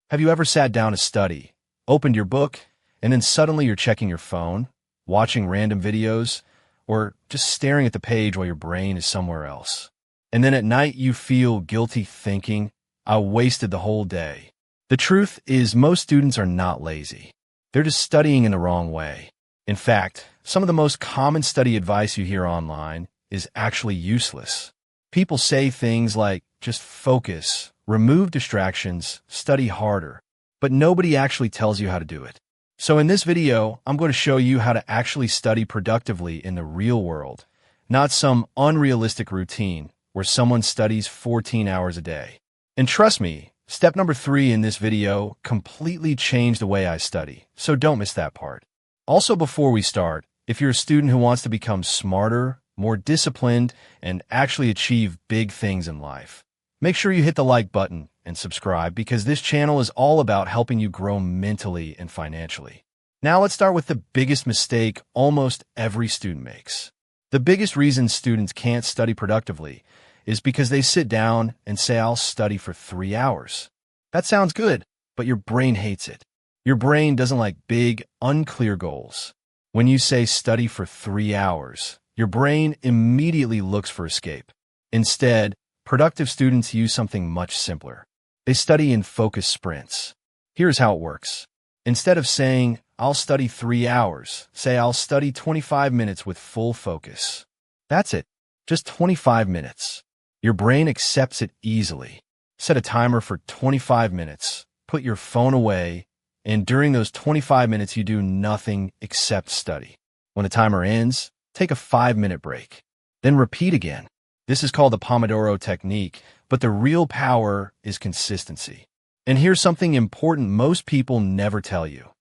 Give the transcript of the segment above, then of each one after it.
Have you ever sat down to study, opened your book, and then suddenly you're checking your phone, watching random videos, or just staring at the page while your brain is somewhere else? And then at night you feel guilty thinking, I wasted the whole day. The truth is most students are not lazy. They're just studying in the wrong way. In fact, some of the most common study advice you hear online is actually useless. People say things like, just focus, remove distractions, study harder, but nobody actually tells you how to do it. So in this video, I'm going to show you how to actually study productively in the real world, not some unrealistic routine where someone studies 14 hours a day. And trust me, step number 3 in this video completely changed the way I study, so don't miss that part. Also, before we start, if you're a student who wants to become smarter, more disciplined, and actually achieve big things in life, make sure you hit the like button and subscribe because this channel is all about helping you grow mentally and financially. Now let's start with the biggest mistake almost every student makes. The biggest reason students can't study productively is because they sit down and say, I'll study for 3 hours. That sounds good, but your brain hates it. Your brain doesn't like big, unclear goals. When you say study for 3 hours, your brain immediately looks for escape. Instead, productive students use something much simpler. They study in focus sprints. Here's how it works. Instead of saying, I'll study 3 hours, say I'll study 25 minutes with full focus. That's it. Just 25 minutes. Your brain accepts it easily. Set a timer for 25 minutes, put your phone away, and during those 25 minutes you do nothing except study. When the timer ends, take a 5-minute break. Then repeat again. This is called the Pomodoro technique, but the real power is consistency. And here's something important most people never tell you.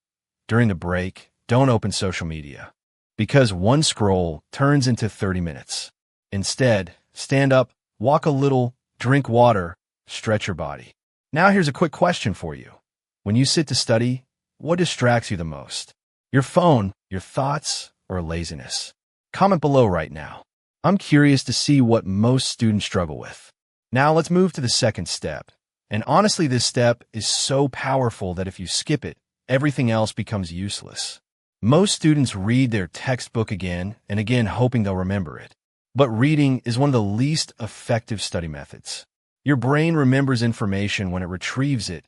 During the break, don't open social media, because one scroll turns into 30 minutes. Instead, stand up, walk a little, drink water, stretch your body. Now here's a quick question for you. When you sit to study, what distracts you the most? Your phone, your thoughts, or laziness? Comment below right now. I'm curious to see what most students struggle with. Now let's move to the second step. And honestly, this step is so powerful that if you skip it, everything else becomes useless. Most students read their textbook again and again hoping they'll remember it. But reading is one of the least effective study methods. Your brain remembers information when it retrieves it,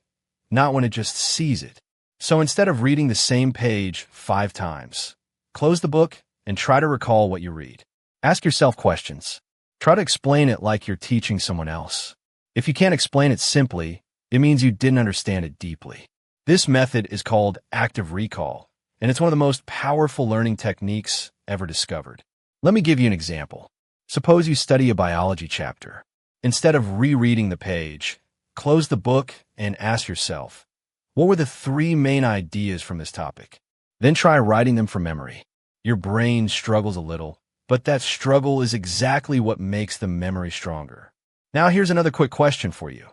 not when it just sees it. So instead of reading the same page 5 times, close the book and try to recall what you read. Ask yourself questions. Try to explain it like you're teaching someone else. If you can't explain it simply, it means you didn't understand it deeply. This method is called active recall, and it's one of the most powerful learning techniques ever discovered. Let me give you an example. Suppose you study a biology chapter. Instead of rereading the page, close the book and ask yourself, what were the 3 main ideas from this topic? Then try writing them from memory. Your brain struggles a little, but that struggle is exactly what makes the memory stronger. Now here's another quick question for you.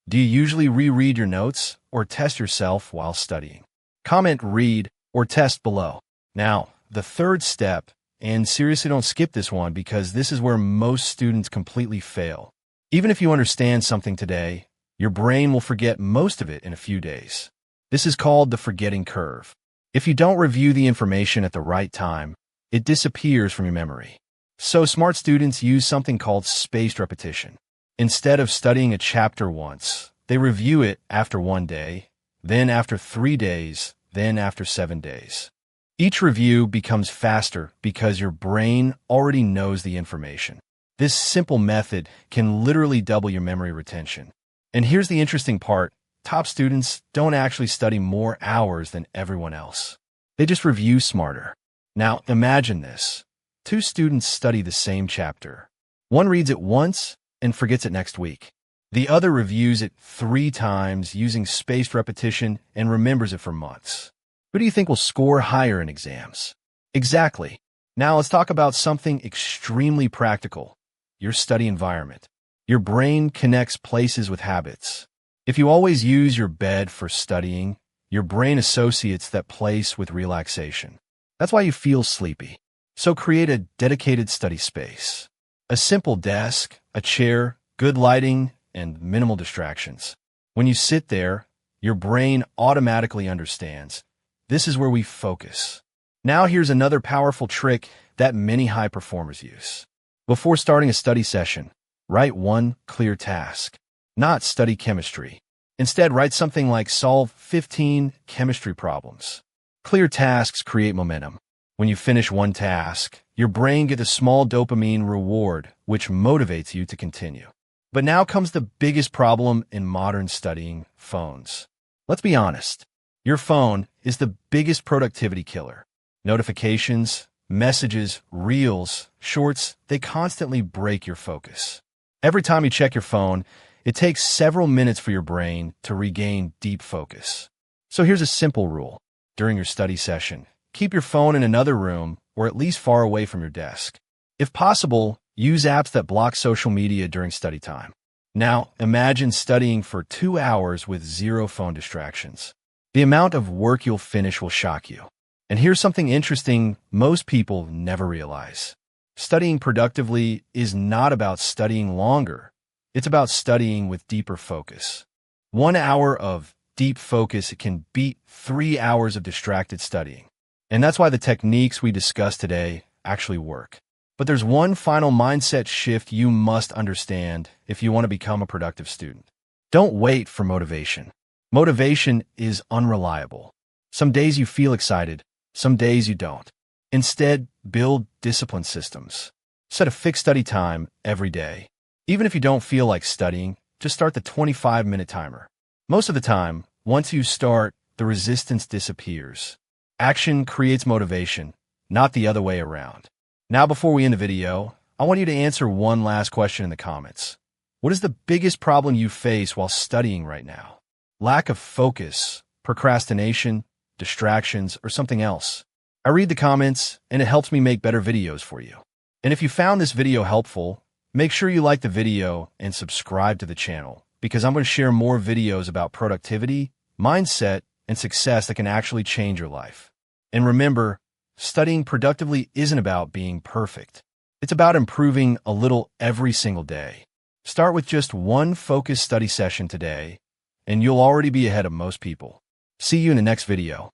Do you usually reread your notes or test yourself while studying? Comment read or test below. Now, the third step, and seriously don't skip this one because this is where most students completely fail. Even if you understand something today, your brain will forget most of it in a few days. This is called the forgetting curve. If you don't review the information at the right time, it disappears from your memory. So smart students use something called spaced repetition. Instead of studying a chapter once, they review it after 1 day, then after 3 days, then after 7 days. Each review becomes faster because your brain already knows the information. This simple method can literally double your memory retention. And here's the interesting part. Top students don't actually study more hours than everyone else. They just review smarter. Now, imagine this. 2 students study the same chapter. One reads it once and forgets it next week. The other reviews it 3 times using spaced repetition and remembers it for months. Who do you think will score higher in exams? Exactly. Now let's talk about something extremely practical. Your study environment. Your brain connects places with habits. If you always use your bed for studying, your brain associates that place with relaxation. That's why you feel sleepy. So create a dedicated study space. A simple desk, a chair, good lighting, and minimal distractions. When you sit there, your brain automatically understands. This is where we focus. Now here's another powerful trick that many high performers use. Before starting a study session, write one clear task. Not study chemistry. Instead, write something like solve 15 chemistry problems. Clear tasks create momentum. When you finish one task, your brain gets a small dopamine reward, which motivates you to continue. But now comes the biggest problem in modern studying: phones. Let's be honest. Your phone is the biggest productivity killer. Notifications, messages, reels, shorts, they constantly break your focus. Every time you check your phone, it takes several minutes for your brain to regain deep focus. So here's a simple rule. During your study session, keep your phone in another room or at least far away from your desk. If possible, use apps that block social media during study time. Now, imagine studying for 2 hours with zero phone distractions. The amount of work you'll finish will shock you. And here's something interesting most people never realize. Studying productively is not about studying longer. It's about studying with deeper focus. 1 hour of deep focus can beat 3 hours of distracted studying. And that's why the techniques we discussed today actually work. But there's one final mindset shift you must understand if you want to become a productive student. Don't wait for motivation. Motivation is unreliable. Some days you feel excited, some days you don't. Instead, build discipline systems. Set a fixed study time every day. Even if you don't feel like studying, just start the 25-minute timer. Most of the time, once you start, the resistance disappears. Action creates motivation, not the other way around. Now, before we end the video, I want you to answer one last question in the comments. What is the biggest problem you face while studying right now? Lack of focus, procrastination, distractions, or something else? I read the comments, and it helps me make better videos for you. And if you found this video helpful, make sure you like the video and subscribe to the channel, because I'm going to share more videos about productivity, mindset, and success that can actually change your life. And remember, studying productively isn't about being perfect. It's about improving a little every single day. Start with just one focused study session today, and you'll already be ahead of most people. See you in the next video.